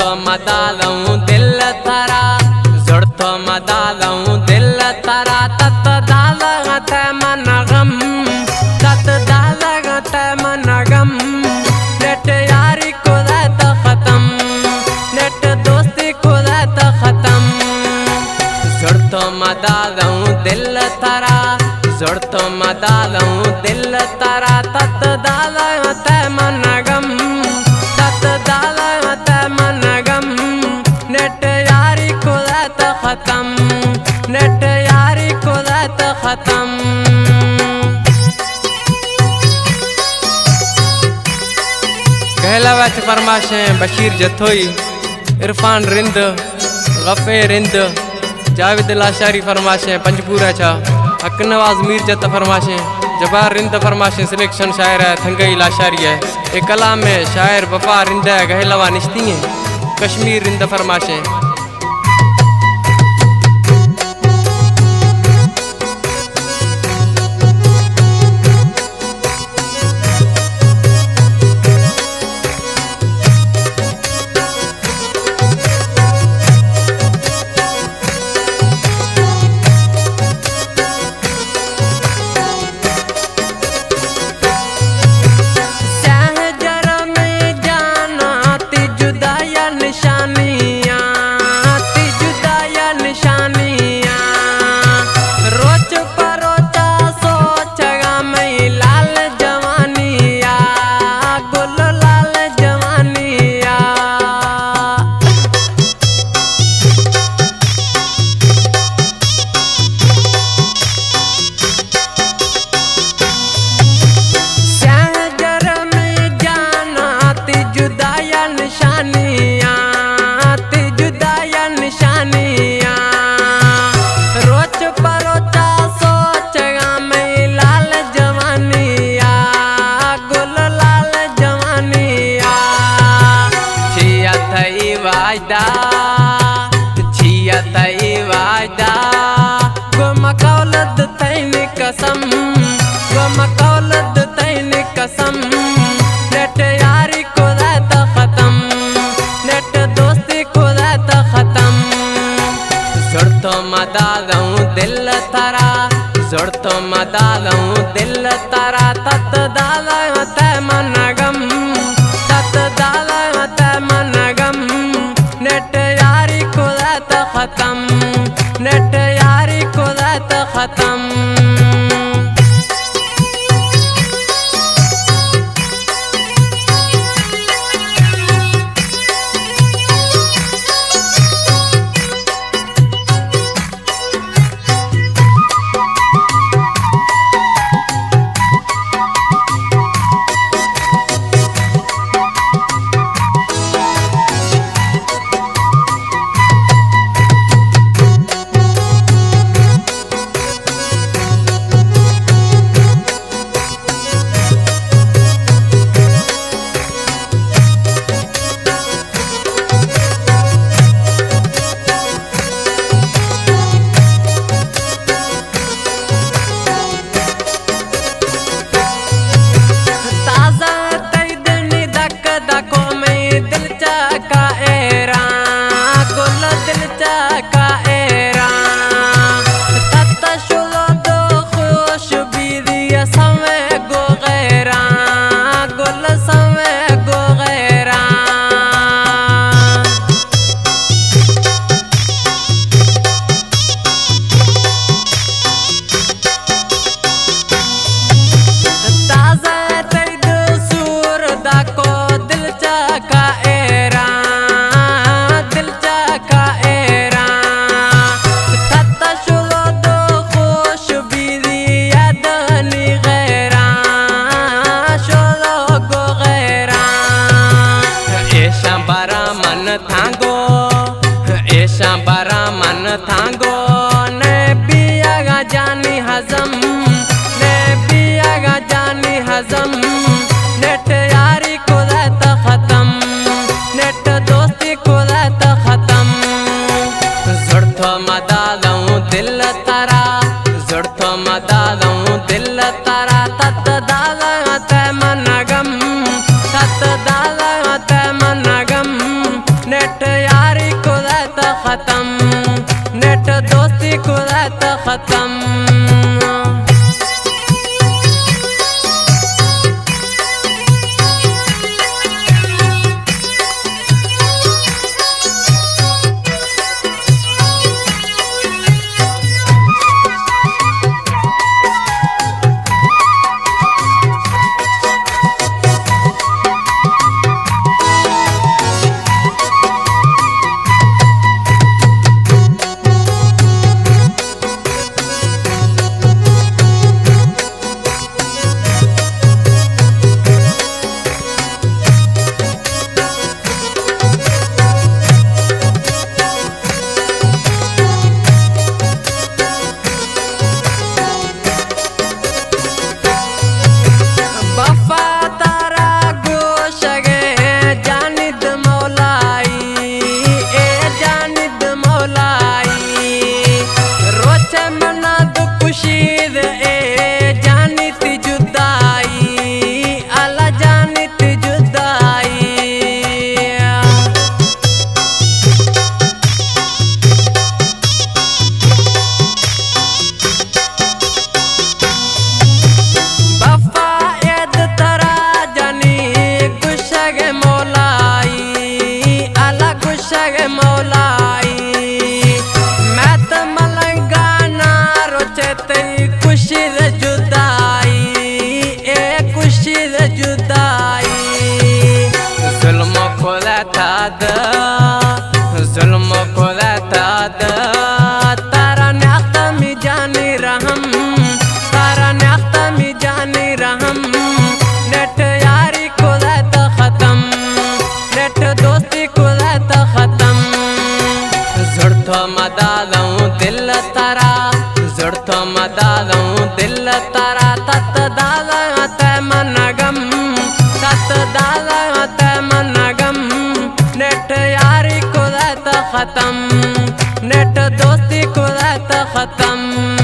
मदालूं दिल तारा जुड़तो मदालूं दिल तारा तत दालगत मनगम तत दालगत मनगम नेट यारी को रात खत्म नेट दोस्ती को रात खत्म जुड़तो मदालूं दिल तारा जुड़तो मदालूं दिल तारा तत दालगत मनगम तत दालगत मनगम नेट यारी को रात खत्म नेट यारी को रात खत्म। कहला वच फरमाशें बशीर जथोई इरफान रिंद गफे रिंद जावेद लाशारी फरमाशें पंजपूरा छा हक नवाज मीर जत फरमाशें जबार रिंद फरमाशें सिलेक्शन शायर है थंगई लाशारी है एक कलाम में शायर वफा रिंद है गहलवा निश्ती है कश्मीर रिंद फरमाशें। छिया तई वायदा गुमकौलद तैन कसम गुमकौलद तैन कसम नेट यारी को रात खत्म नेट दोस्ती को रात खत्म जुड़तो मदालूं दिल तारा जुड़तो मदालूं दिल तारा तत दालगत मनगम तत दालगत मनगम नेट यारी को रात खत्म नेट यारी को रात खत्म। ऐशा बरा मन थांगो ने पियागा जानी हजम ने पियागा जानी हजम नेट यारी को रात खत्म नेट दोस्ती को रात खत्म जुड़तो मदालूं दिल तारा जुड़तो मदालूं दिल तारा तत दालगत मनगम तत दालगत मनगम नेट खत्म। जुल्म को तारा न्याख्ता में जानी रहम, तारा न्याख्ता में जानी रहम। नेट यारी को खत्म, नेट दोस्ती को खत्म। जुड़तो मदालूं दिल तारा, जुड़तो मदालूं दिल तारा। तत दाला ते मनगम, तत दाला ते मनगम। नेट यारी को खत्म, नेट दोस्ती को खत्म।